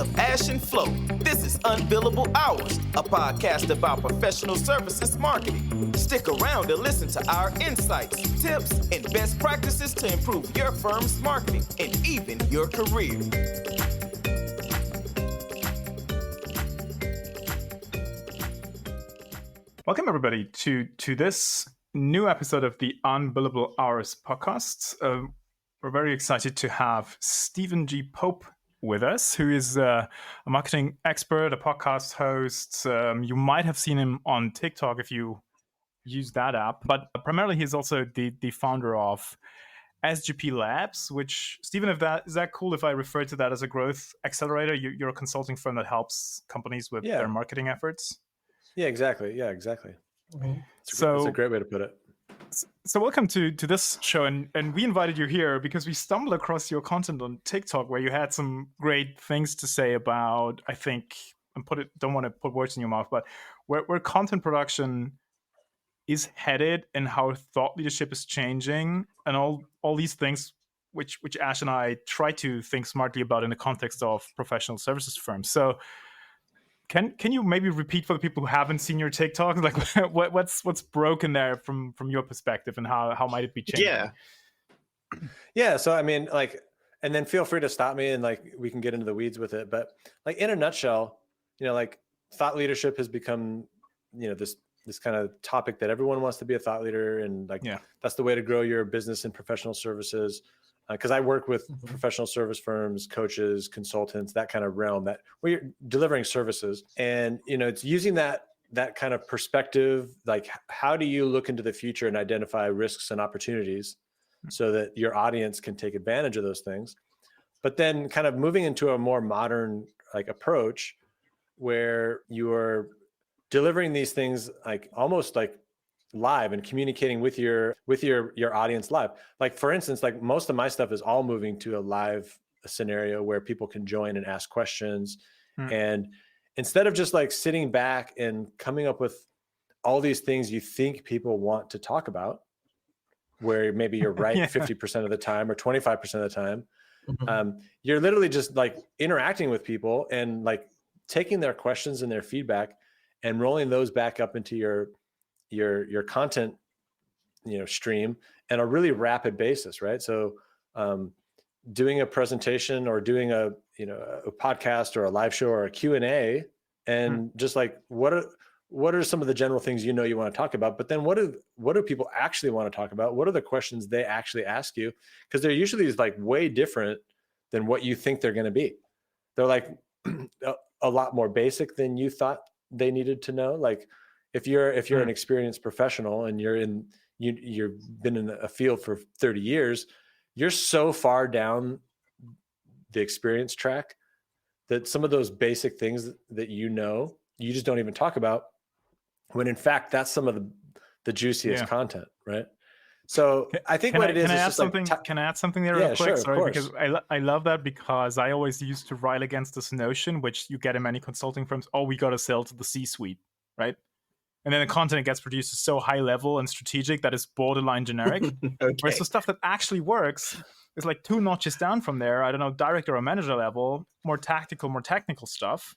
of Ash and Flo. This is Unbillable Hours, a podcast about professional services marketing. Stick around to listen to our insights, tips, and best practices to improve your firm's marketing and even your career. Welcome, everybody, to this new episode of the Unbillable Hours podcast. We're very excited to have Stephen G. Pope with us, who is a marketing expert, a podcast host. You might have seen him on TikTok if you use that app, but primarily he's also the founder of SGP Labs, which, Stephen, is that cool if I refer to that as a growth accelerator? You're a consulting firm that helps companies with their marketing efforts? Yeah, exactly. Mm-hmm. That's a great way to put it. So welcome to this show, and we invited you here because we stumbled across your content on TikTok where you had some great things to say about, I think, and don't want to put words in your mouth, but where content production is headed and how thought leadership is changing and all these things which Ash and I try to think smartly about in the context of professional services firms. So Can you maybe repeat for the people who haven't seen your TikTok, like what's broken there from your perspective, and how might it be changing? Yeah. So I mean, and then feel free to stop me and we can get into the weeds with it. But in a nutshell, thought leadership has become, this kind of topic that everyone wants to be a thought leader, and that's the way to grow your business in professional services. Because I work with professional service firms, coaches, consultants, that kind of realm, that we're delivering services. And, it's using that kind of perspective, like how do you look into the future and identify risks and opportunities so that your audience can take advantage of those things. But then kind of moving into a more modern approach where you are delivering these things almost live and communicating with your audience live. For instance, most of my stuff is all moving to a live scenario where people can join and ask questions. And instead of just sitting back and coming up with all these things you think people want to talk about, where maybe you're right 50% of the time or 25% of the time, you're literally just interacting with people and taking their questions and their feedback and rolling those back up into your content, stream on a really rapid basis, right? So, doing a presentation or doing a podcast or a live show or a Q&A, and just what are some of the general things you want to talk about? But then what do people actually want to talk about? What are the questions they actually ask you? Because they're usually way different than what you think they're going to be. They're a lot more basic than you thought they needed to know. If you're an experienced professional and you've been in a field for 30 years, you're so far down the experience track that some of those basic things that you just don't even talk about, when in fact that's some of the juiciest content, right? So I think what it is, can I add something there real quick? Sure, Sorry, because I love that, because I always used to rail against this notion, which you get in many consulting firms. Oh, we got to sell to the C-suite, right? And then the content that gets produced is so high level and strategic that it's borderline generic. Whereas the stuff that actually works is 2 notches down from there. I don't know, director or manager level, more tactical, more technical stuff.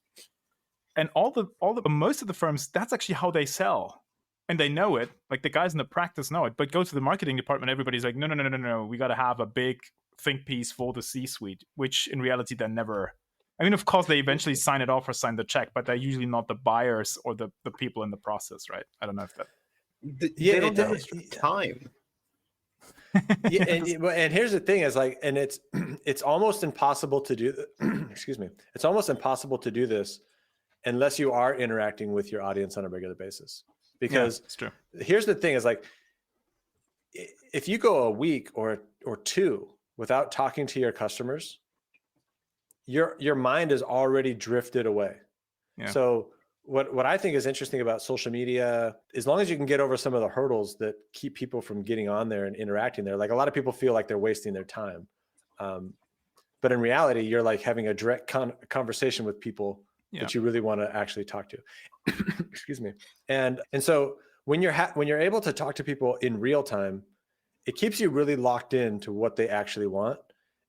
And most of the firms, that's actually how they sell. And they know it. The guys in the practice know it. But go to the marketing department, everybody's like, no. We got to have a big think piece for the C-suite, which in reality then never. I mean, of course, they eventually sign it off or sign the check, but they're usually not the buyers or the people in the process, right? I don't know if that. They don't have time. And here's the thing: and it's almost impossible to do. Excuse me. It's almost impossible to do this unless you are interacting with your audience on a regular basis. Because it's true. Here's the thing: if you go a week or 2 without talking to your customers, your mind is already drifted away. Yeah. So what I think is interesting about social media, as long as you can get over some of the hurdles that keep people from getting on there and interacting there, a lot of people feel like they're wasting their time. But in reality, you're having a direct conversation with people that you really want to actually talk to. Excuse me. And so when you're able to talk to people in real time, it keeps you really locked in to what they actually want.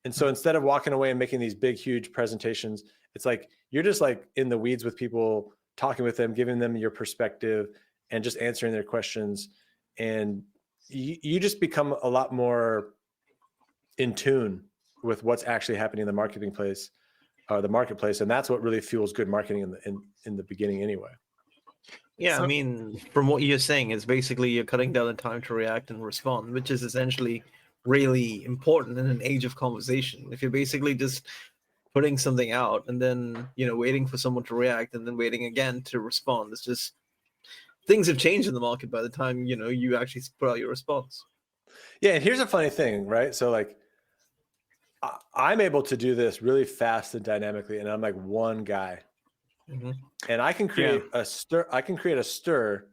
And so instead of walking away and making these big, huge presentations It's like you're just like in the weeds with people, talking with them, giving them your perspective, and just answering their questions. And you just become a lot more in tune with what's actually happening in the marketplace. And that's what really fuels good marketing in the beginning anyway. Yeah, So- I mean, from what you're saying, it's basically you're cutting down the time to react and respond, which is essentially really important in an age of conversation. If you're basically just putting something out and then, waiting for someone to react and then waiting again to respond, it's just things have changed in the market by the time, you actually put out your response. Yeah, and here's a funny thing, right? So like I'm able to do this really fast and dynamically, and I'm like one guy. Mm-hmm. And I can create a stir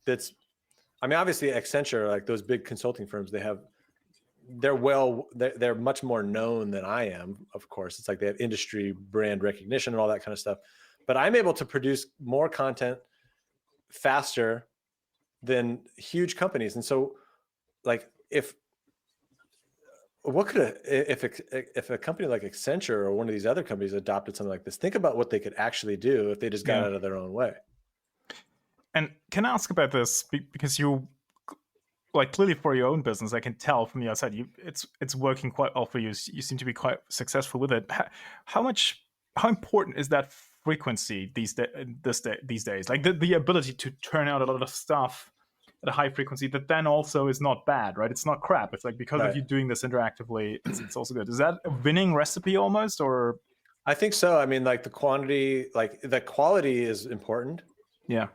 that's, I mean, obviously Accenture, like those big consulting firms, they're much more known than I am, of course. It's like they have industry brand recognition and all that kind of stuff. But I'm able to produce more content faster than huge companies. And so like if a company like Accenture or one of these other companies adopted something like this, think about what they could actually do if they just got out of their own way. And can I ask about this? Because you, like, clearly for your own business, I can tell from the outside, it's working quite well for you. You seem to be quite successful with it. How important is that frequency these days? Like the ability to turn out a lot of stuff at a high frequency that then also is not bad, right? It's not crap. It's like because of you doing this interactively, it's also good. Is that a winning recipe almost, or? I think so. I mean, like the quality is important. Yeah.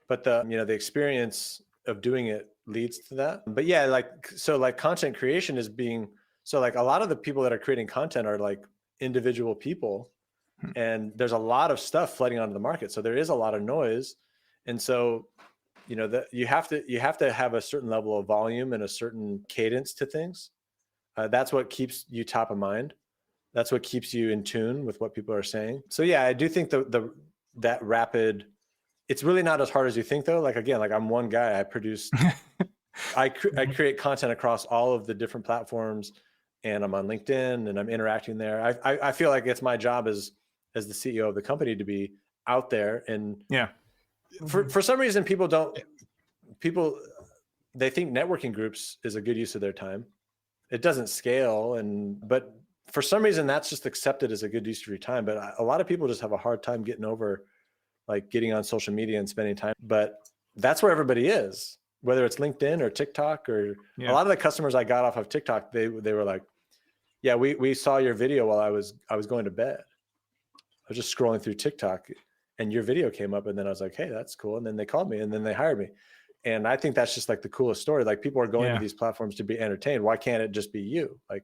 But the experience of doing it leads to that. But yeah, like content creation is so like a lot of the people that are creating content are like individual people, and there's a lot of stuff flooding onto the market. So there is a lot of noise. And so, that you have to have a certain level of volume and a certain cadence to things. That's what keeps you top of mind. That's what keeps you in tune with what people are saying. So yeah, I do think that rapid, it's really not as hard as you think though. Like, again, like I'm one guy, I create content across all of the different platforms, and I'm on LinkedIn and I'm interacting there. I feel like it's my job as the CEO of the company to be out there. And for some reason, they think networking groups is a good use of their time. It doesn't scale. But for some reason that's just accepted as a good use of your time. But a lot of people just have a hard time getting over like getting on social media and spending time. But that's where everybody is, whether it's LinkedIn or TikTok or a lot of the customers I got off of TikTok, they were like, yeah, we saw your video while I was going to bed. I was just scrolling through TikTok and your video came up, and then I was like, hey, that's cool. And then they called me and then they hired me. And I think that's just like the coolest story. Like people are going to these platforms to be entertained. Why can't it just be you? Like,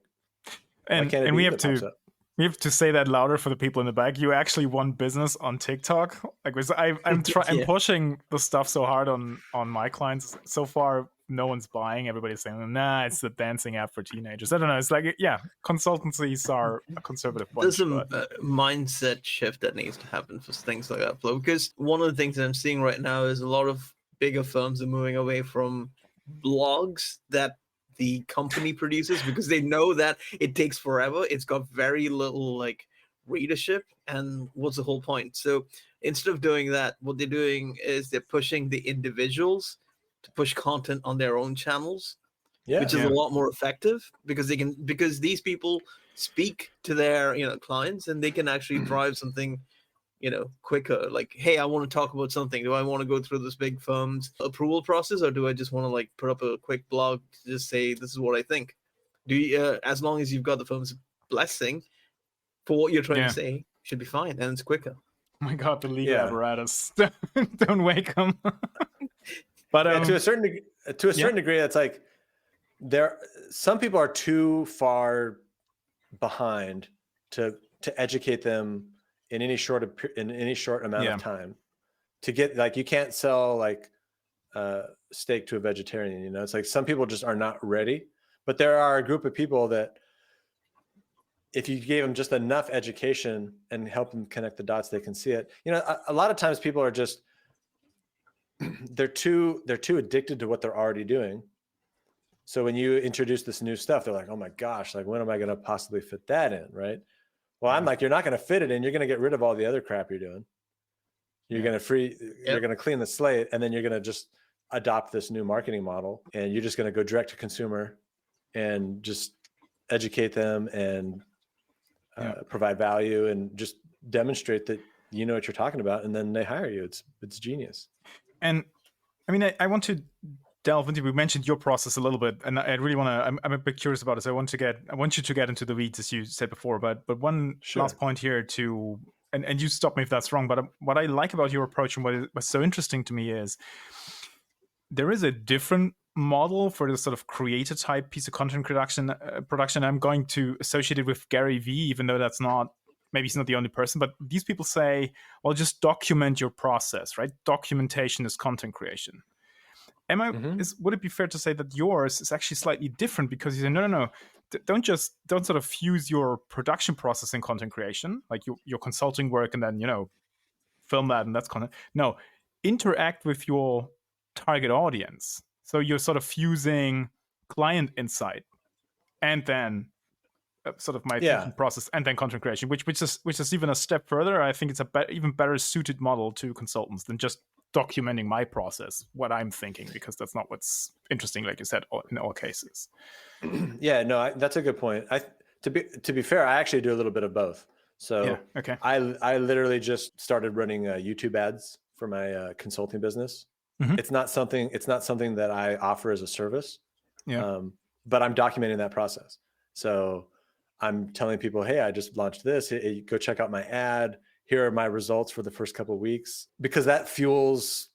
and we have to say that louder for the people in the back. You actually won business on TikTok. Like, I'm pushing the stuff so hard on my clients. So far, no one's buying. Everybody's saying, nah, it's the dancing app for teenagers. I don't know. It's like, consultancies are a conservative bunch. There's a mindset shift that needs to happen for things like that, Flo. Because one of the things that I'm seeing right now is a lot of bigger firms are moving away from blogs that the company produces, because they know that it takes forever. It's got very little like readership, and what's the whole point? So instead of doing that, what they're doing is they're pushing the individuals to push content on their own channels, which is a lot more effective, because these people speak to their clients, and they can actually drive something quicker. Like, hey, I want to talk about something. Do I want to go through this big firm's approval process, or do I just want to like put up a quick blog to just say this is what I think? Do you, as long as you've got the firm's blessing for what you're trying to say, should be fine, and it's quicker. Oh my God, the legal apparatus! Don't wake them. But to a certain degree, that's like some people are too far behind to educate them in any short amount of time to get, like, you can't sell like steak to a vegetarian. It's like some people just are not ready. But there are a group of people that if you gave them just enough education and help them connect the dots, they can see it. A lot of times people are just they're too addicted to what they're already doing. So when you introduce this new stuff, they're like, oh my gosh, like when am I going to possibly fit that in, right? Well, I'm like, you're not going to fit it in. You're going to get rid of all the other crap you're doing. You're going to you're going to clean the slate, and then you're going to just adopt this new marketing model, and you're just going to go direct to consumer and just educate them and provide value and just demonstrate that you know what you're talking about, and then they hire you. It's genius. And I mean, I want to delve into. We mentioned your process a little bit, and I really want to. I'm a bit curious about it. So I want you to get into the weeds, as you said before. But one last point here to, and you stop me if that's wrong. But what I like about your approach and what was so interesting to me is there is a different model for the sort of creator type piece of content production. I'm going to associate it with Gary Vee, even though that's not. Maybe he's not the only person, but these people say, well, just document your process, right? Documentation is content creation. Would it be fair to say that yours is actually slightly different because you say, no, don't sort of fuse your production process in content creation, like your consulting work, and then, film that and that's content. No, interact with your target audience. So you're sort of fusing client insight and then sort of my thinking process and then content creation, which is even a step further. I think it's even better suited model to consultants than just documenting my process, what I'm thinking, because that's not what's interesting, like you said, in all cases. Yeah, no, that's a good point. To be fair, I actually do a little bit of both. So I literally just started running YouTube ads for my consulting business. Mm-hmm. It's not something that I offer as a service. Yeah. But I'm documenting that process. So I'm telling people, hey, I just launched this. Hey, go check out my ad. Here are my results for the first couple of weeks, because that fuels,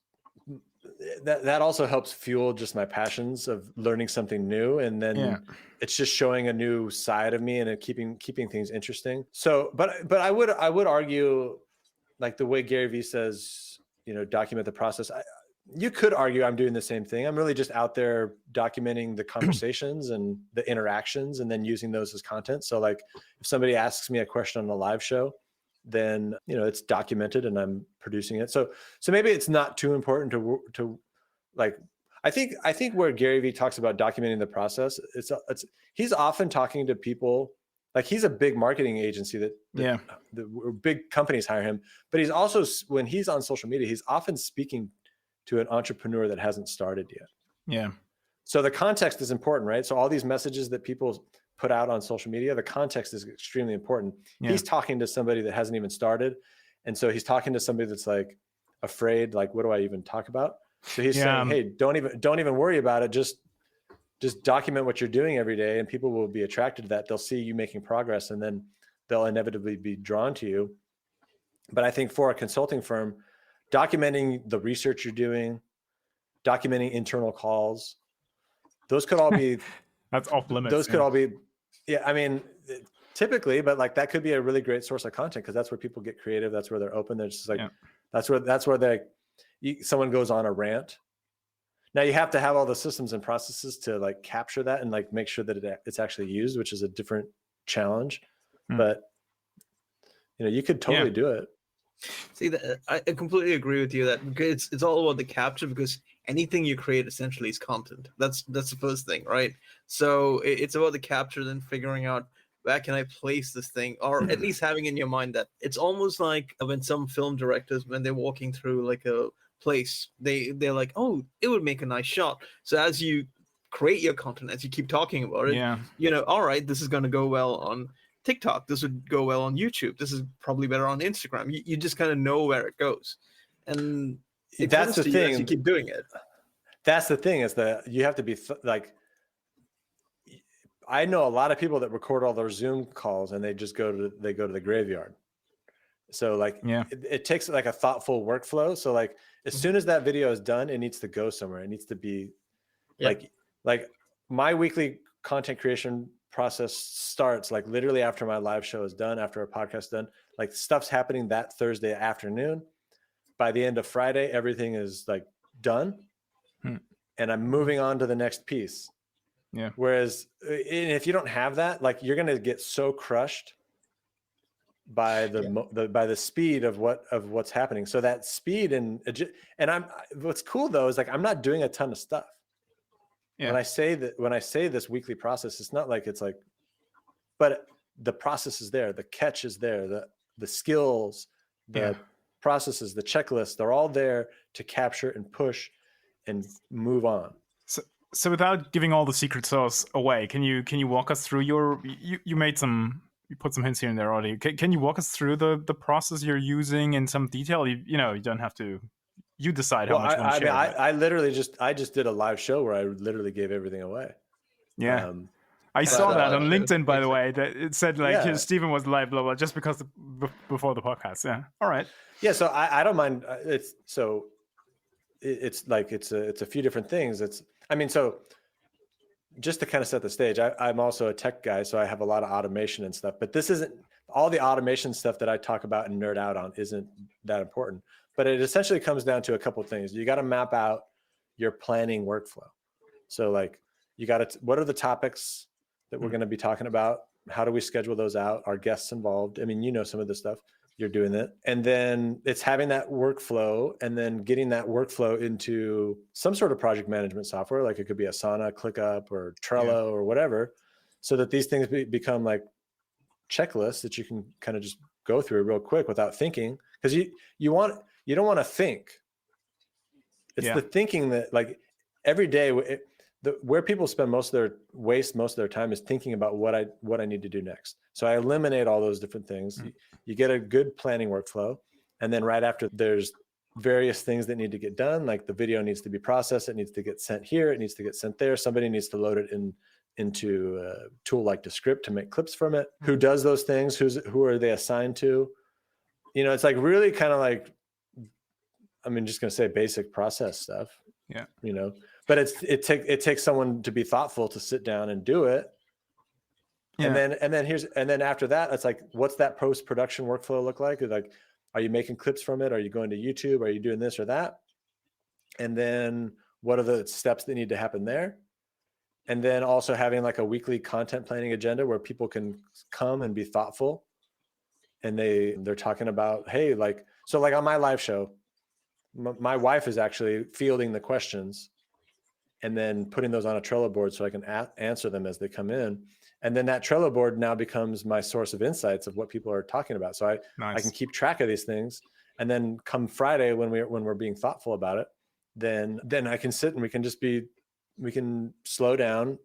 that also helps fuel just my passions of learning something new. And then it's just showing a new side of me and keeping things interesting. So, but I would argue, like the way Gary Vee says, document the process. You could argue I'm doing the same thing. I'm really just out there documenting the conversations and the interactions and then using those as content. So like if somebody asks me a question on a live show, then, it's documented and I'm producing it. So maybe it's not too important to like, I think where Gary Vee talks about documenting the process, he's often talking to people, like he's a big marketing agency that big companies hire him, but he's also, when he's on social media, he's often speaking to an entrepreneur that hasn't started yet. Yeah. So the context is important, right? So all these messages that people put out on social media, the context is extremely important. Yeah. He's talking to somebody that hasn't even started. And so he's talking to somebody that's like afraid, like, what do I even talk about? So he's saying, hey, don't even worry about it. Just document what you're doing every day, and people will be attracted to that. They'll see you making progress, and then they'll inevitably be drawn to you. But I think for a consulting firm, documenting the research you're doing, documenting internal calls, those could all be that's off limits. Those could all be, I mean, typically, but like that could be a really great source of content because that's where people get creative. That's where they're open. They're just like, that's where someone goes on a rant. Now you have to have all the systems and processes to like capture that and like make sure that it's actually used, which is a different challenge. But you could totally do it. See, I completely agree with you that it's all about the capture, because anything you create essentially is content. That's the first thing, right? So it's about the capture, then figuring out where can I place this thing, or at least having in your mind that it's almost like when some film directors, when they're walking through like a place, they're like, oh, it would make a nice shot. So as you create your content, as you keep talking about it, all right, this is going to go well on TikTok, this would go well on YouTube, this is probably better on Instagram. You just kind of know where it goes, and that's the thing. You keep doing it. That's the thing, is that you have to be like, I know a lot of people that record all their Zoom calls and they just go to the graveyard. So like, it takes like a thoughtful workflow. So like, as soon as that video is done, it needs to go somewhere. It needs to be like my weekly content creation process starts like literally after my live show is done, after a podcast is done. Like stuff's happening that Thursday afternoon. By the end of Friday, everything is like done, and I'm moving on to the next piece. Yeah. Whereas if you don't have that, like you're gonna get so crushed by the speed of what's happening. So that speed and what's cool though is like I'm not doing a ton of stuff. Yeah. When I say this weekly process, it's not like it's like, but the process is there, the catch is there, the skills, the processes, the checklists, they're all there to capture and push and move on. So without giving all the secret sauce away, can you walk us through you put some hints here and there already. Can you walk us through the process you're using in some detail? You don't have to. You decide how much you want to share. I literally just did a live show where I literally gave everything away. Yeah. I saw that on LinkedIn, by the way, that it said Stephen was live, blah, blah, just because before the podcast. Yeah. All right. Yeah. So I don't mind. It's a few different things. So just to kind of set the stage, I'm also a tech guy, so I have a lot of automation and stuff, but this isn't all the automation stuff that I talk about and nerd out on isn't that important, but it essentially comes down to a couple of things. You got to map out your planning workflow. So what are the topics that we're going to be talking about? How do we schedule those out? Are guests involved? I mean, some of the stuff, you're doing it. And then it's having that workflow and then getting that workflow into some sort of project management software. Like it could be Asana, ClickUp, or Trello or whatever, so that these things become like checklists that you can kind of just go through real quick without thinking. Because you don't want to think. It's the thinking that, like, every day where people waste most of their time is thinking about what I need to do next. So I eliminate all those different things. You get a good planning workflow. And then right after, there's various things that need to get done. Like the video needs to be processed. It needs to get sent here. It needs to get sent there. Somebody needs to load it into a tool like Descript to make clips from it. Who does those things? Who are they assigned to? It's like really kind of like, I'm just going to say basic process stuff. Yeah. But it takes someone to be thoughtful to sit down and do it. Yeah. And then after that, it's like, what's that post-production workflow look like? Like, are you making clips from it? Are you going to YouTube? Are you doing this or that? And then what are the steps that need to happen there? And then also having like a weekly content planning agenda where people can come and be thoughtful. And they're talking about, hey, like on my live show, my wife is actually fielding the questions and then putting those on a Trello board so I can answer them as they come in. And then that Trello board now becomes my source of insights of what people are talking about. So I can keep track of these things. And then come Friday, when we're being thoughtful about it, then I can sit and we can slow down.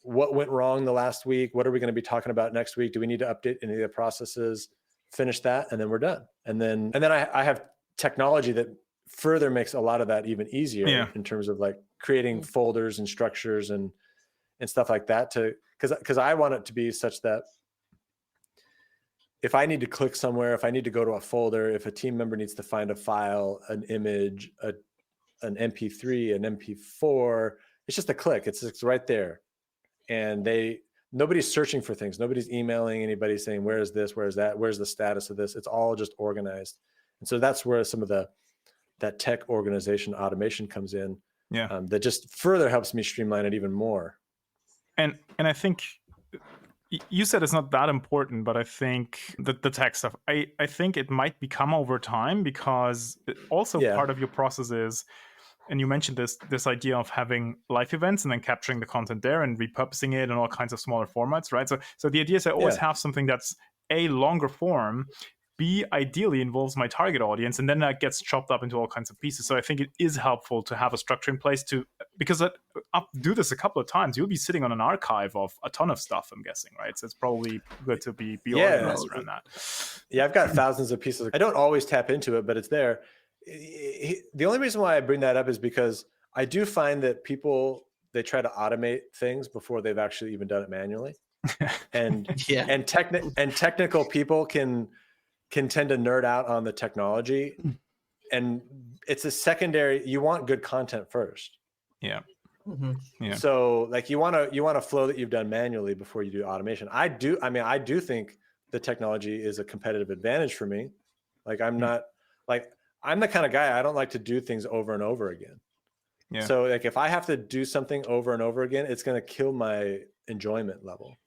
What went wrong the last week? What are we going to be talking about next week? Do we need to update any of the processes? Finish that, and then we're done. And then I have technology that further makes a lot of that even easier in terms of like creating folders and structures and stuff like that, because I want it to be such that if I need to click somewhere, if I need to go to a folder, if a team member needs to find a file, an image, an MP3, an MP4, it's just a click. It's right there. And nobody's searching for things. Nobody's emailing anybody saying, where is this? Where is that? Where's the status of this? It's all just organized. And so that's where some of that tech organization automation comes in. Yeah. That just further helps me streamline it even more. And I think you said it's not that important, but I think that the tech stuff, I think it might become over time, because also part of your process is, and you mentioned this idea of having live events and then capturing the content there and repurposing it in all kinds of smaller formats, right? So the idea is I always have something that's A, longer form, B, ideally involves my target audience, and then that gets chopped up into all kinds of pieces. So I think it is helpful to have a structure in place because I'll do this a couple of times. You'll be sitting on an archive of a ton of stuff, I'm guessing, right? So it's probably good to be organized around that. Yeah, I've got thousands of pieces. I don't always tap into it, but it's there. The only reason why I bring that up is because I do find that people, they try to automate things before they've actually even done it manually. And technical people can tend to nerd out on the technology, and it's a secondary. You want good content first. Yeah. Mm-hmm. Yeah. So like you want a flow that you've done manually before you do automation. I do think the technology is a competitive advantage for me. Like I'm the kind of guy, I don't like to do things over and over again. Yeah. So like if I have to do something over and over again, it's going to kill my enjoyment level,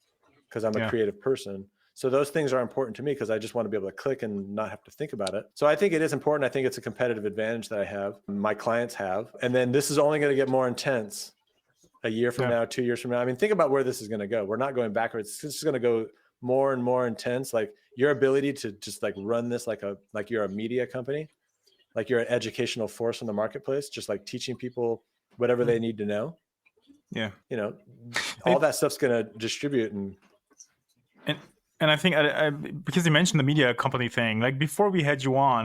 because I'm a creative person. So those things are important to me because I just want to be able to click and not have to think about it. So I think it is important. I think it's a competitive advantage that I have, my clients have. And then this is only going to get more intense a year from now, 2 years from now. I mean, think about where this is going to go. We're not going backwards. It's just going to go more and more intense. Like your ability to just like run this like you're a media company, like you're an educational force in the marketplace, just like teaching people whatever they need to know. Yeah. You know, all that stuff's going to distribute. And I think I because you mentioned the media company thing, like before we had you on,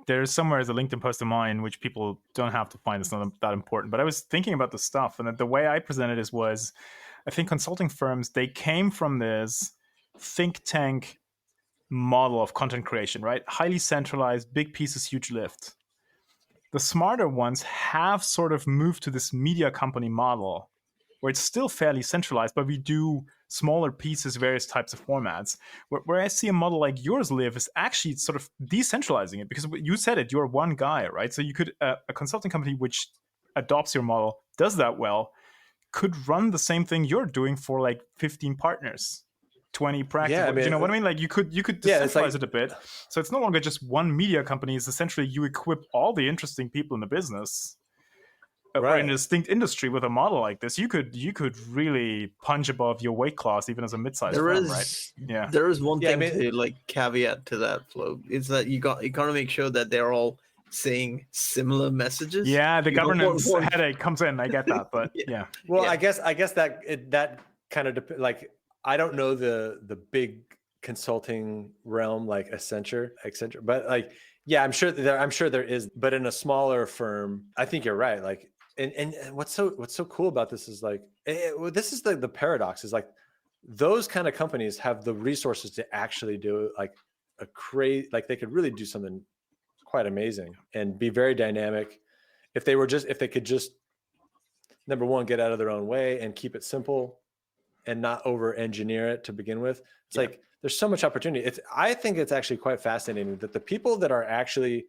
there's somewhere as a LinkedIn post of mine, which people don't have to find, it's not that important, but I was thinking about the stuff, and the way I presented it was, I think consulting firms, they came from this think tank model of content creation, right? Highly centralized, big pieces, huge lift. The smarter ones have sort of moved to this media company model where it's still fairly centralized, but we do smaller pieces, various types of formats. Where I see a model like yours live is actually sort of decentralizing it, because you said it, you're one guy, right? So you could, a consulting company which adopts your model, does that well, could run the same thing you're doing for like 15 partners, 20 practice. Yeah, I mean, you know what I mean? Like you could decentralize it a bit. So it's no longer just one media company. It's essentially you equip all the interesting people in the business or in a distinct industry with a model like this. You could really punch above your weight class even as a mid-sized firm, right? Yeah. There is one thing to like caveat to that, Flo. Is that you got to make sure that they're all saying similar messages. Yeah, the governance headache comes in. I get that, but yeah. Well, I guess that kind of like, I don't know the big consulting realm like Accenture, but like, yeah, I'm sure there is, but in a smaller firm, I think you're right. Like, and what's so cool about this is like, this is the paradox is like, those kind of companies have the resources to actually do like like they could really do something quite amazing and be very dynamic if they could just, number one, get out of their own way and keep it simple and not over engineer it to begin with. It's like, there's so much opportunity. I think it's actually quite fascinating that the people that are actually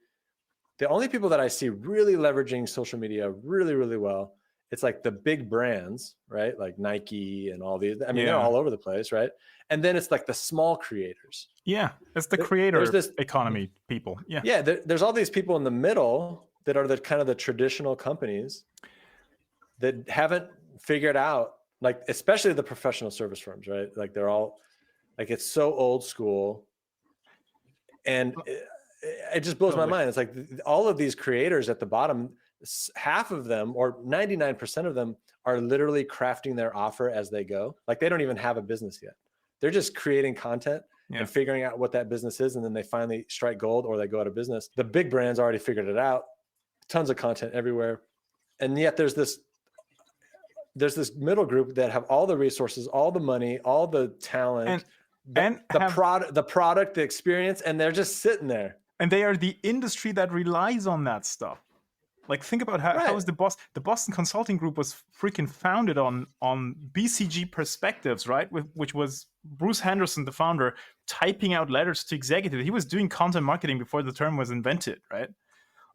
the only people that I see really leveraging social media really, really well, it's like the big brands, right? Like Nike and all these, I mean, they're all over the place, right? And then it's like the small creators. Yeah, it's the creator economy people. Yeah. Yeah, there's all these people in the middle that are the kind of the traditional companies that haven't figured out, like, especially the professional service firms, right? Like they're all, like, it's so old school. And it just blows my mind. It's like all of these creators at the bottom, half of them or 99% of them are literally crafting their offer as they go. Like they don't even have a business yet. They're just creating content and figuring out what that business is. And then they finally strike gold or they go out of business. The big brands already figured it out. Tons of content everywhere. And yet there's this middle group that have all the resources, all the money, all the talent, the product, the experience, and they're just sitting there. And they are the industry that relies on that stuff. Like, think about how is the Boston Consulting Group was freaking founded on BCG perspectives, right? Which was Bruce Henderson, the founder, typing out letters to executives. He was doing content marketing before the term was invented, right?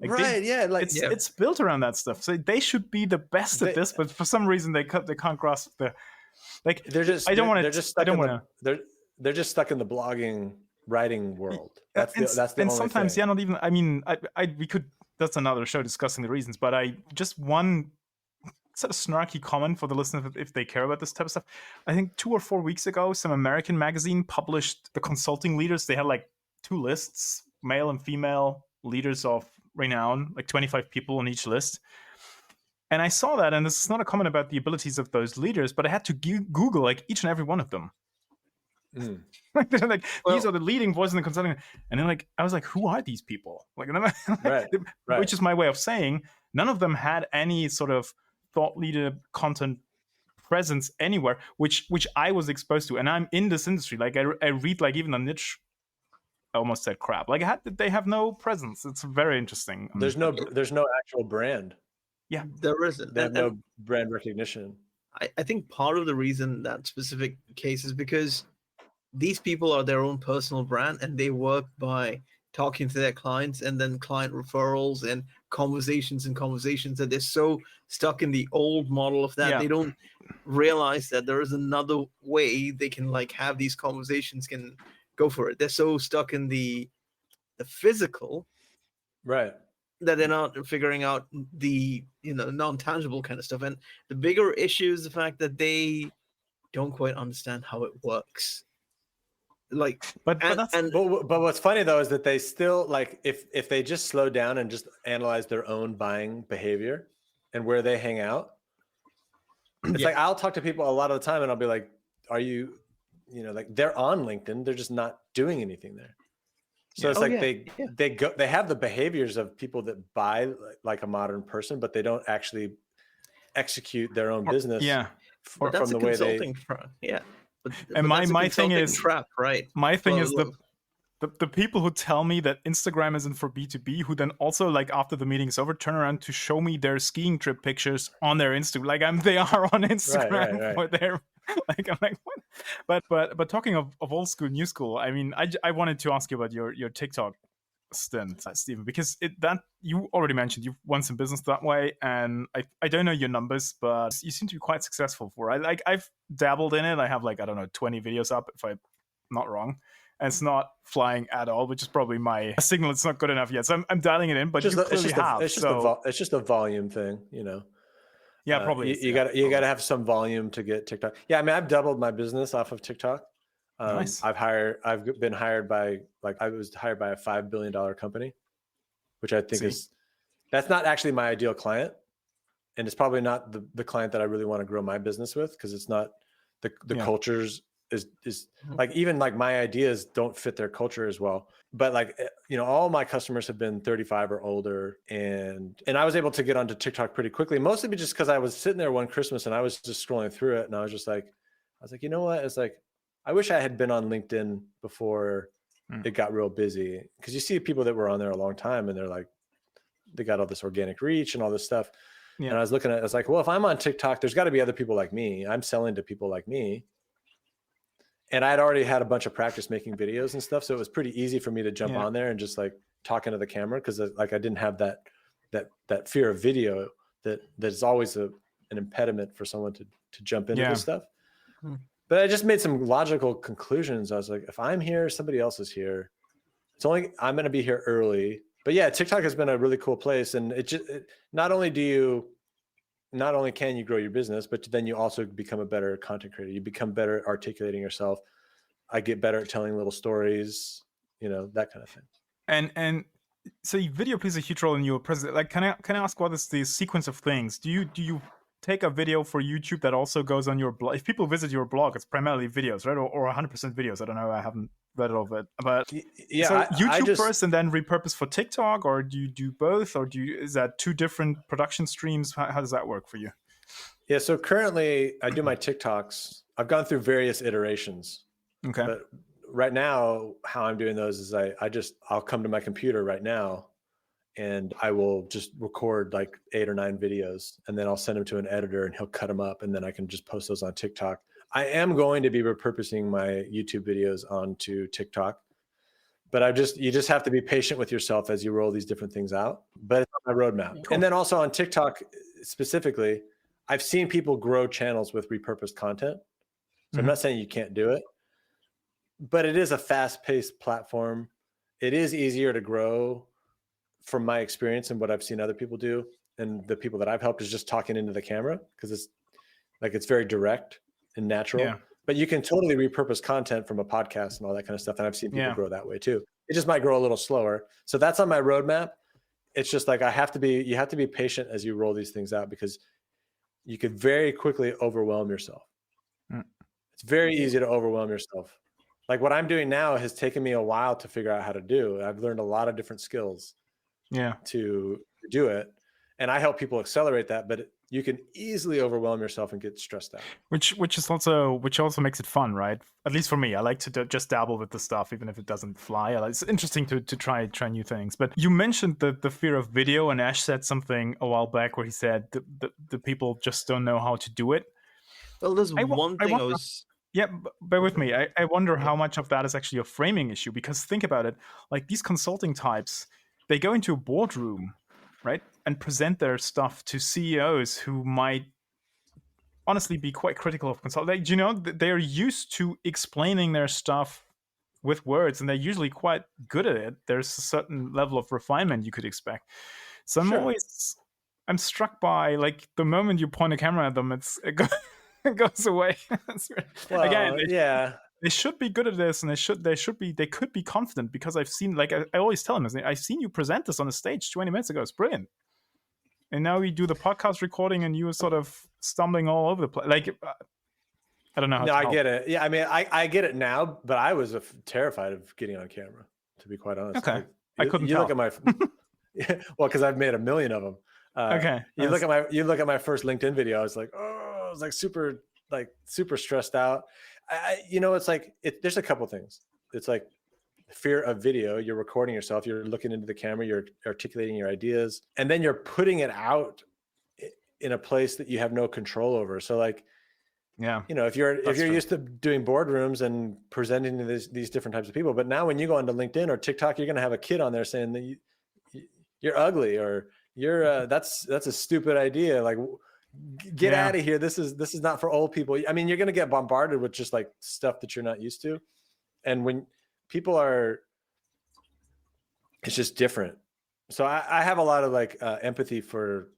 Like it's built around that stuff. So they should be the best at this, but for some reason they can't grasp the like. They're just stuck in the blogging writing world. That's the and only sometimes thing. not even. I mean, we could. That's another show discussing the reasons. But I just one sort of snarky comment for the listeners if they care about this type of stuff. I think 2 or 4 weeks ago, some American magazine published the consulting leaders. They had like 2 lists, male and female leaders of renown, like 25 people on each list. And I saw that, and this is not a comment about the abilities of those leaders, but I had to Google like each and every one of them. These are the leading voices in the consulting, and then I was like, who are these people? Like, which is my way of saying none of them had any sort of thought leader content presence anywhere, which I was exposed to, and I'm in this industry. Like I read like even a niche. I almost said crap. Like they have no presence. It's very interesting. There's no actual brand. Yeah, there isn't. They have no brand recognition. I think part of the reason that specific case is because these people are their own personal brand and they work by talking to their clients and then client referrals and conversations that they're so stuck in the old model of that they don't realize that there is another way they can like have these conversations, can go for it. They're so stuck in the physical, right, that they're not figuring out the non-tangible kind of stuff. And the bigger issue is the fact that they don't quite understand how it works. But what's funny though is that they still like if they just slow down and just analyze their own buying behavior and where they hang out, it's like I'll talk to people a lot of the time and I'll be like, "Are you, like they're on LinkedIn, they're just not doing anything there." So it's they have the behaviors of people that buy like a modern person, but they don't actually execute their own business. But that's from a the way consulting And my thing is trap, right? My thing is the people who tell me that Instagram isn't for B2B, who then also like after the meeting is over, turn around to show me their skiing trip pictures on their Instagram. Like they are on Instagram for their like I'm like what? But talking of old school, new school, I mean, I wanted to ask you about your TikTok stint, Stephen, because that you already mentioned you've won some business that way, and I don't know your numbers, but you seem to be quite successful for it. I've dabbled in it. I have 20 videos up if I'm not wrong, and it's not flying at all, which is probably my signal. It's not good enough yet, so I'm dialing it in. But it's just a volume thing, Yeah, probably. You got to have some volume to get TikTok. Yeah, I mean, I've doubled my business off of TikTok. Nice. I've been hired by I was hired by a $5 billion company, which I think that's not actually my ideal client, and it's probably not the client that I really want to grow my business with, because it's not the cultures is like, even like my ideas don't fit their culture as well. But all my customers have been 35 or older, and I was able to get onto TikTok pretty quickly, mostly just because I was sitting there one Christmas and I was just scrolling through it, and I was like, you know what? It's like, I wish I had been on LinkedIn before it got real busy, because you see people that were on there a long time and they got all this organic reach and all this stuff. Yeah. And I was looking at it, I was like, well, if I'm on TikTok, there's got to be other people like me. I'm selling to people like me. And I'd already had a bunch of practice making videos and stuff. So it was pretty easy for me to jump on there and just like talk into the camera, because I didn't have that fear of video that is always an impediment for someone to jump into this stuff. But I just made some logical conclusions. I was like, if I'm here, somebody else is here. I'm going to be here early. But yeah, TikTok has been a really cool place. And not only can you grow your business, but then you also become a better content creator. You become better at articulating yourself. I get better at telling little stories, that kind of thing. And so video plays a huge role in your presence. Like, can I ask, what is the sequence of things? Do you take a video for YouTube that also goes on your blog? If people visit your blog, it's primarily videos, right? Or 100% videos. I don't know. I haven't read all of it. But yeah, so YouTube first and then repurpose for TikTok, or do you do both? Or is that two different production streams? How does that work for you? Yeah, so currently I do my TikToks. I've gone through various iterations. Okay. But right now, how I'm doing those is I'll come to my computer right now, and I will just record like 8 or 9 videos, and then I'll send them to an editor and he'll cut them up, and then I can just post those on TikTok. I am going to be repurposing my YouTube videos onto TikTok, but you just have to be patient with yourself as you roll these different things out. But it's on my roadmap. Cool. And then also on TikTok specifically, I've seen people grow channels with repurposed content. So I'm not saying you can't do it, but it is a fast-paced platform. It is easier to grow from my experience and what I've seen other people do. And the people that I've helped is just talking into the camera, because it's very direct and natural. Yeah. But you can totally repurpose content from a podcast and all that kind of stuff. And I've seen people grow that way too. It just might grow a little slower. So that's on my roadmap. It's just like you have to be patient as you roll these things out, because you could very quickly overwhelm yourself. It's very easy to overwhelm yourself. Like what I'm doing now has taken me a while to figure out how to do. I've learned a lot of different skills to do it. And I help people accelerate that, but you can easily overwhelm yourself and get stressed out. Which also makes it fun, right? At least for me, I like to just dabble with the stuff, even if it doesn't fly. It's interesting to try new things. But you mentioned the fear of video, and Ash said something a while back where he said the people just don't know how to do it. Well, there's one thing I was... Yeah, bear with me. I wonder how much of that is actually a framing issue, because think about it. Like these consulting types, they go into a boardroom, right, and present their stuff to CEOs who might honestly be quite critical of consulting. They're used to explaining their stuff with words, and they're usually quite good at it. There's a certain level of refinement you could expect. So I'm struck by, like, the moment you point a camera at them, it goes away. they should be good at this, and they could be confident, because I've seen, like I always tell them, I've seen you present this on a stage 20 minutes ago. It's brilliant. And now we do the podcast recording, and you were sort of stumbling all over the place. Like, I don't know how No, to I help. get it. Yeah, I mean, I get it now, but I was terrified of getting on camera, to be quite honest. Okay. Like, I couldn't you tell. look at my well, because I've made a million of them. Okay. You look at my first LinkedIn video. I was like, oh, I was like super stressed out. It's like there's a couple things. It's like fear of video. You're recording yourself. You're looking into the camera. You're articulating your ideas, and then you're putting it out in a place that you have no control over. So like, yeah, if you're used to doing boardrooms and presenting to these different types of people, but now when you go onto LinkedIn or TikTok, you're going to have a kid on there saying that you're ugly, or you're that's a stupid idea. Like, get out of here. This is not for old people. I mean, you're going to get bombarded with just like stuff that you're not used to. And when people it's just different. So I have a lot of like empathy for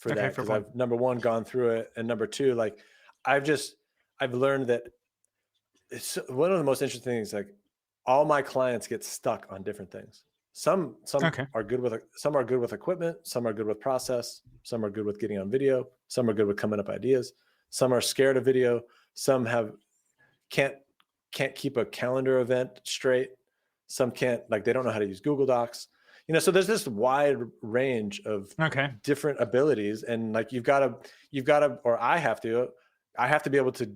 that, because I've, number one, gone through it, and number two, like I've learned that it's one of the most interesting things. Like, all my clients get stuck on different things. Some are good with equipment. Some are good with process. Some are good with getting on video. Some are good with coming up ideas. Some are scared of video. Some can't keep a calendar event straight. Some can't, like, they don't know how to use Google Docs. So there's this wide range of different abilities, and like you've got to, or I have to be able to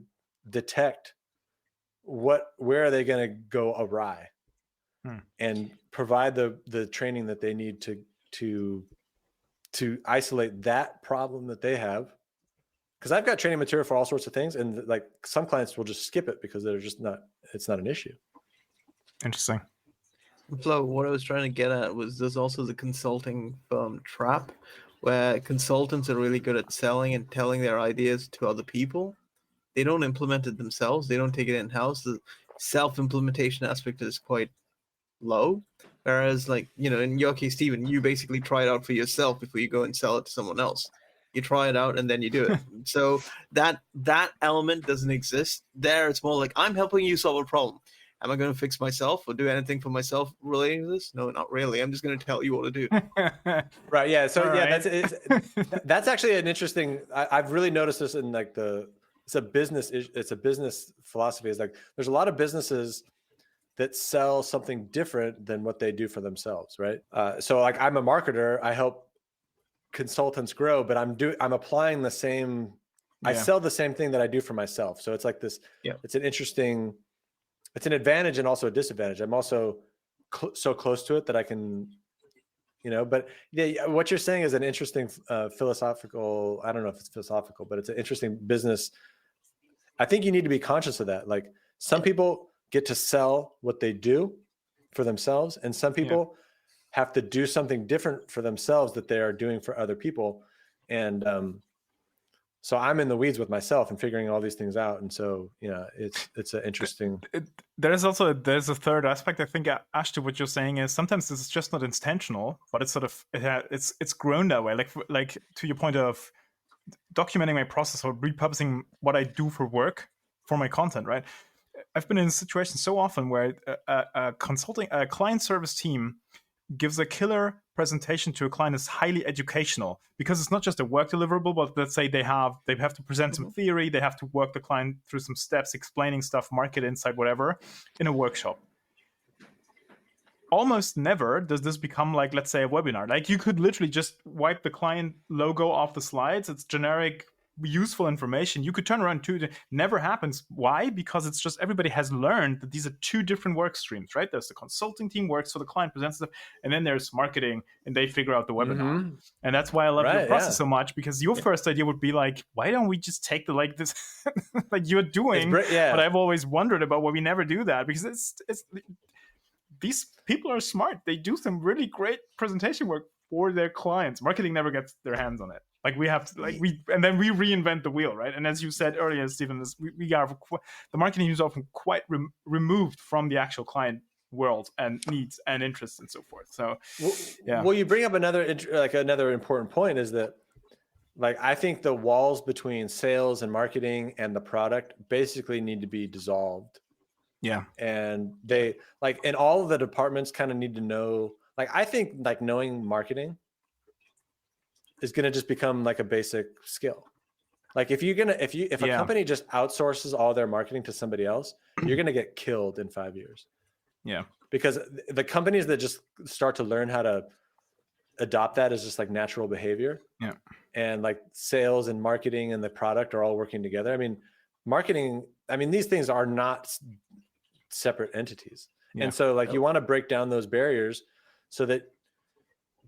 detect where are they going to go awry, and provide the training that they need to isolate that problem that they have. Because I've got training material for all sorts of things, and like some clients will just skip it because it's not an issue. Interesting. Flo, what I was trying to get at was there's also the consulting firm trap, where consultants are really good at selling and telling their ideas to other people. They don't implement it themselves. They don't take it in-house. The self-implementation aspect is quite low. Whereas, like, in your case, Stephen, you basically try it out for yourself before you go and sell it to someone else. You try it out and then you do it. So that element doesn't exist there. It's more like, I'm helping you solve a problem. Am I going to fix myself or do anything for myself relating to this? No, not really. I'm just going to tell you what to do. Right. Yeah. So right. That's actually an interesting. I've really noticed this in like it's a business philosophy. It's like there's a lot of businesses that sell something different than what they do for themselves. Right. So like, I'm a marketer. I help consultants grow, but I'm applying the same. I sell the same thing that I do for myself. So it's like this. Yeah. It's an advantage and also a disadvantage. I'm also so close to it that I can, but what you're saying is an interesting philosophical, I don't know if it's philosophical, but it's an interesting business. I think you need to be conscious of that. Like, some people get to sell what they do for themselves, and some people have to do something different for themselves that they are doing for other people. And, so I'm in the weeds with myself and figuring all these things out. And so, it's an interesting. There's a third aspect. I think, Ash, to what you're saying is sometimes this is just not intentional, but it's sort of, it's grown that way. Like to your point of documenting my process or repurposing what I do for work for my content, right? I've been in a situation so often where a client service team gives a killer presentation to a client is highly educational, because it's not just a work deliverable, but let's say they have to present some theory, they have to work the client through some steps, explaining stuff, market insight, whatever, in a workshop. Almost never does this become like, let's say, a webinar. Like, you could literally just wipe the client logo off the slides. It's generic, useful information. You could turn around too. It never happens. Why? Because it's just, everybody has learned that these are two different work streams, right? There's the consulting team works, so the client presents stuff, and then there's marketing, and they figure out the webinar. And that's why I love your process so much, because your first idea would be like, why don't we just take this like you're doing? But I've always wondered about why we never do that, because it's these people are smart. They do some really great presentation work for their clients. Marketing never gets their hands on it. Like, we have to, and then we reinvent the wheel, right? And as you said earlier, Stephen, we are, the marketing is often quite removed from the actual client world and needs and interests and so forth. So, Well, you bring up another important point, is that, like, I think the walls between sales and marketing and the product basically need to be dissolved. Yeah. And they like, and all of the departments kind of need to know, like, I think like knowing marketing is going to just become like a basic skill. Like if a company just outsources all their marketing to somebody else, you're going to get killed in 5 years. Yeah. Because the companies that just start to learn how to adopt that as just like natural behavior. Yeah. And like sales and marketing and the product are all working together. I mean, these things are not separate entities. Yeah. And so like you want to break down those barriers so that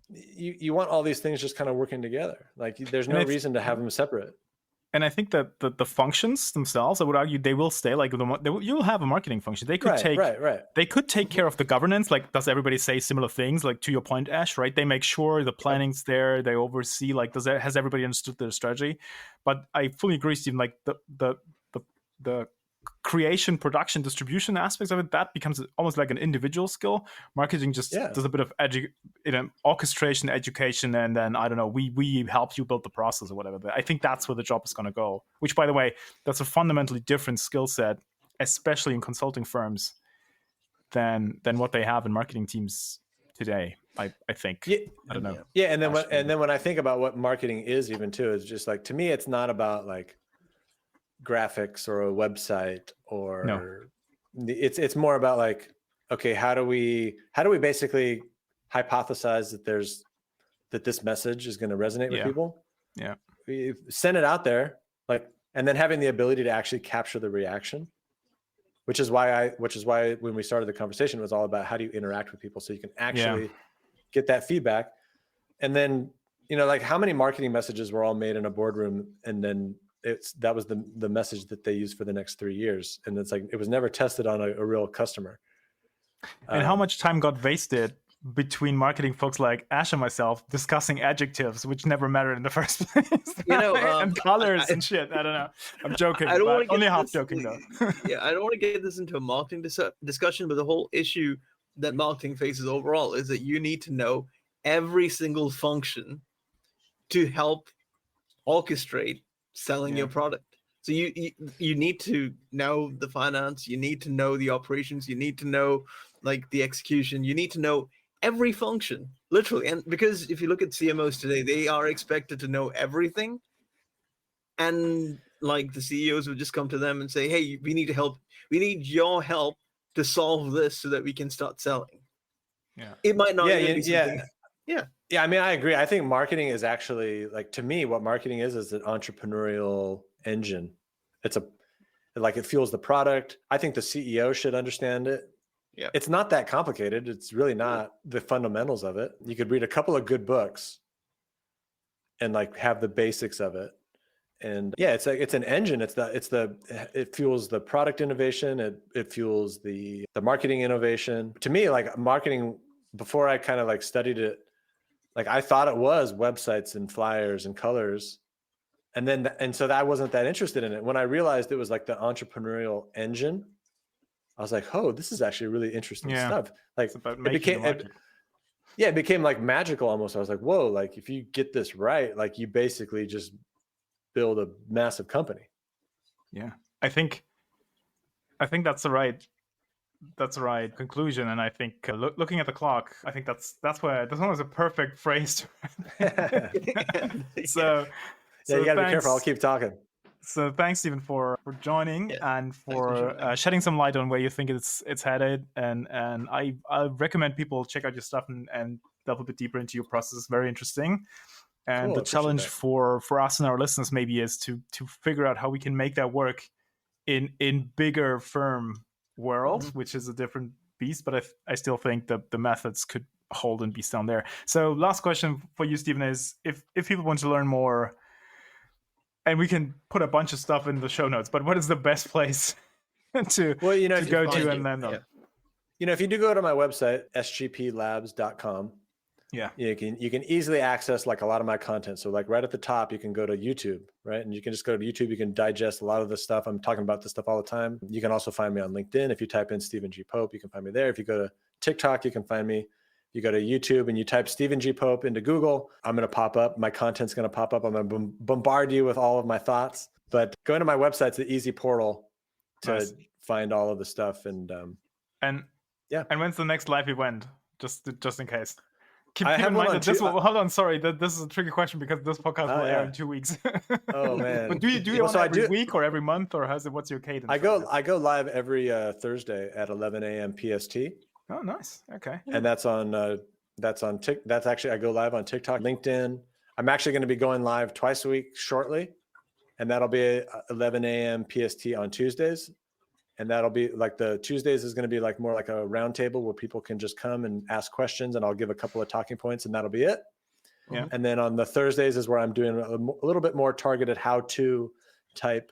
you want all these things just kind of working together. Like there's no reason to have them separate. And I think that the functions themselves, I would argue, they will stay. Like you'll have a marketing function. They could They could take care of the governance. Like, does everybody say similar things? Like to your point, Ash, right? They make sure the planning's there. They oversee. Like, has everybody understood their strategy? But I fully agree, Stephen. Like the creation, production, distribution aspects of it, that becomes almost like an individual skill. Marketing just does a bit of orchestration, education, and then I don't know, we help you build the process or whatever. But I think that's where the job is going to go. Which, by the way, that's a fundamentally different skill set, especially in consulting firms, than what they have in marketing teams today. I think. Yeah, I don't know. Yeah, and then when I think about what marketing is, even too, is just like, to me, it's not about like graphics or a website or it's more about like, okay, how do we basically hypothesize that this message is going to resonate with people? Yeah. We send it out there, like, and then having the ability to actually capture the reaction, which is why when we started the conversation, it was all about how do you interact with people so you can actually get that feedback. And then, like how many marketing messages were all made in a boardroom, and then that was the message that they used for the next 3 years. And it's like, it was never tested on a real customer. And how much time got wasted between marketing folks like Ash and myself discussing adjectives, which never mattered in the first place, and colors and shit. I don't know. I'm joking. Only half joking though. Yeah, I don't want to get this into a marketing discussion, but the whole issue that marketing faces overall is that you need to know every single function to help orchestrate selling your product. So you need to know the finance, you need to know the operations, you need to know like the execution, you need to know every function, literally. And because if you look at CMOs today, they are expected to know everything. And like the CEOs would just come to them and say, hey, we need your help to solve this so that we can start selling. Yeah. It might not be something. Yeah, I mean, I agree. I think marketing is actually, like, to me, what marketing is an entrepreneurial engine. It fuels the product. I think the CEO should understand it. Yeah. It's not that complicated. It's really not the fundamentals of it. You could read a couple of good books and like have the basics of it. And yeah, it's an engine. It fuels the product innovation. It fuels the marketing innovation. To me, like marketing, before I kind of like studied it, like I thought it was websites and flyers and colors. And so I wasn't that interested in it. When I realized it was like the entrepreneurial engine, I was like, oh, this is actually really interesting stuff. Like it became like magical almost. I was like, whoa, like if you get this right, like you basically just build a massive company. Yeah. I think that's the right conclusion. And I think looking at the clock, I think that's almost a perfect phrase. So you gotta be careful. I'll keep talking. So thanks, Stephen, for joining and for shedding some light on where you think it's headed. And I recommend people check out your stuff and delve a bit deeper into your process. It's very interesting. And cool, the challenge for us and our listeners maybe is to figure out how we can make that work in bigger firm world, which is a different beast. But I still think that the methods could hold and be down there. So last question for you, Stephen, is if people want to learn more, and we can put a bunch of stuff in the show notes, but what is the best place to go to? And then if you do go to my website, sgplabs.com, you can easily access like a lot of my content. So like right at the top, you can go to YouTube, right? And you can just go to YouTube. You can digest a lot of the stuff. I'm talking about this stuff all the time. You can also find me on LinkedIn. If you type in Stephen G. Pope, you can find me there. If you go to TikTok, you can find me. You go to YouTube and you type Stephen G. Pope into Google, I'm going to pop up. My content's going to pop up. I'm going to bombard you with all of my thoughts. But going to my website's the easy portal to find all of the stuff. And yeah. And when's the next live event? Just in case. Keep I in have one mind on that this Tu- will. Hold on, sorry. This is a tricky question because this podcast will air yeah. in 2 weeks. Oh man. But do you Well, want so I every do- week or every month, or what's your cadence? I for go live every Thursday at 11 a.m. PST, this? Oh, nice. Okay. and that's actually I go live on TikTok, LinkedIn. I'm actually going to be going live twice a week shortly, and that'll be at 11 a.m. PST on Tuesdays. And that'll be like the Tuesdays is going to be like more like a round table where people can just come and ask questions, and I'll give a couple of talking points, and that'll be it. Yeah. And then on the Thursdays is where I'm doing a little bit more targeted how-to type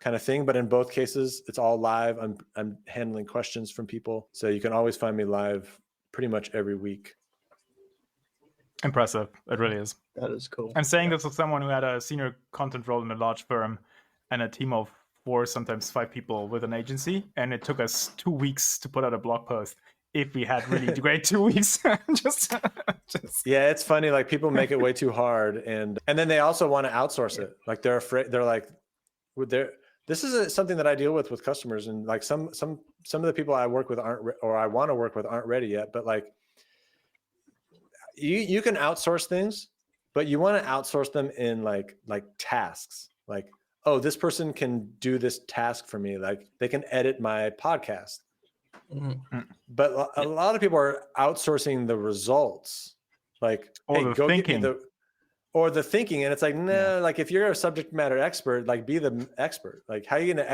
kind of thing. But in both cases, it's all live. I'm handling questions from people. So you can always find me live pretty much every week. Impressive. It really is. That is cool. I'm saying this as someone who had a senior content role in a large firm and a team of 4, sometimes 5 people with an agency, and it took us 2 weeks to put out a blog post. If we had really great 2 weeks, just Yeah, it's funny. Like people make it way too hard, and then they also want to outsource it. Like they're afraid. They're like, this is something that I deal with customers, and like some of the people I work with or I want to work with aren't ready yet. But like, you can outsource things, but you want to outsource them in like tasks. Like, oh, this person can do this task for me. Like they can edit my podcast. Mm-hmm. But a lot of people are outsourcing the results, like or hey, the go thinking. get me the thinking, and it's like no, like if you're a subject matter expert, like be the expert. Like how are you gonna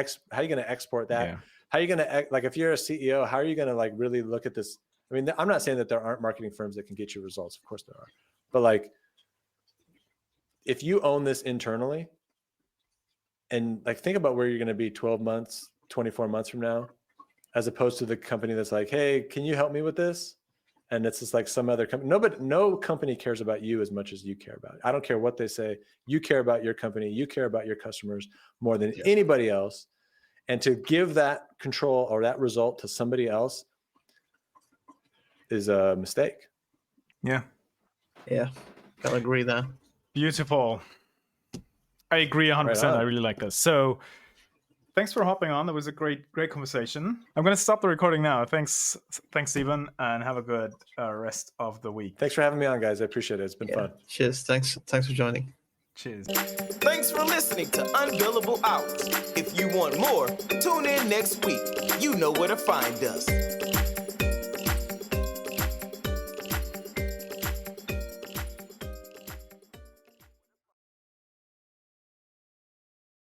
export that? Yeah. How are you gonna like if you're a CEO? How are you gonna like really look at this? I mean, I'm not saying that there aren't marketing firms that can get you results. Of course there are, but like if you own this internally, and like think about where you're gonna be 12 months, 24 months from now. As opposed to the company that's like, hey, can you help me with this? And it's just like some other company. No company cares about you as much as you care about it. I don't care what they say. You care about your company. You care about your customers more than anybody else. And to give that control or that result to somebody else is a mistake. Yeah. Yeah, I'll agree there. Beautiful. I agree 100%. Right on. I really like this. So thanks for hopping on. That was a great conversation. I'm going to stop the recording now. Thanks, Stephen, and have a good rest of the week. Thanks for having me on, guys. I appreciate it. It's been fun. Cheers. Thanks for joining. Cheers. Thanks for listening to Unbillable Hours. If you want more, tune in next week. You know where to find us.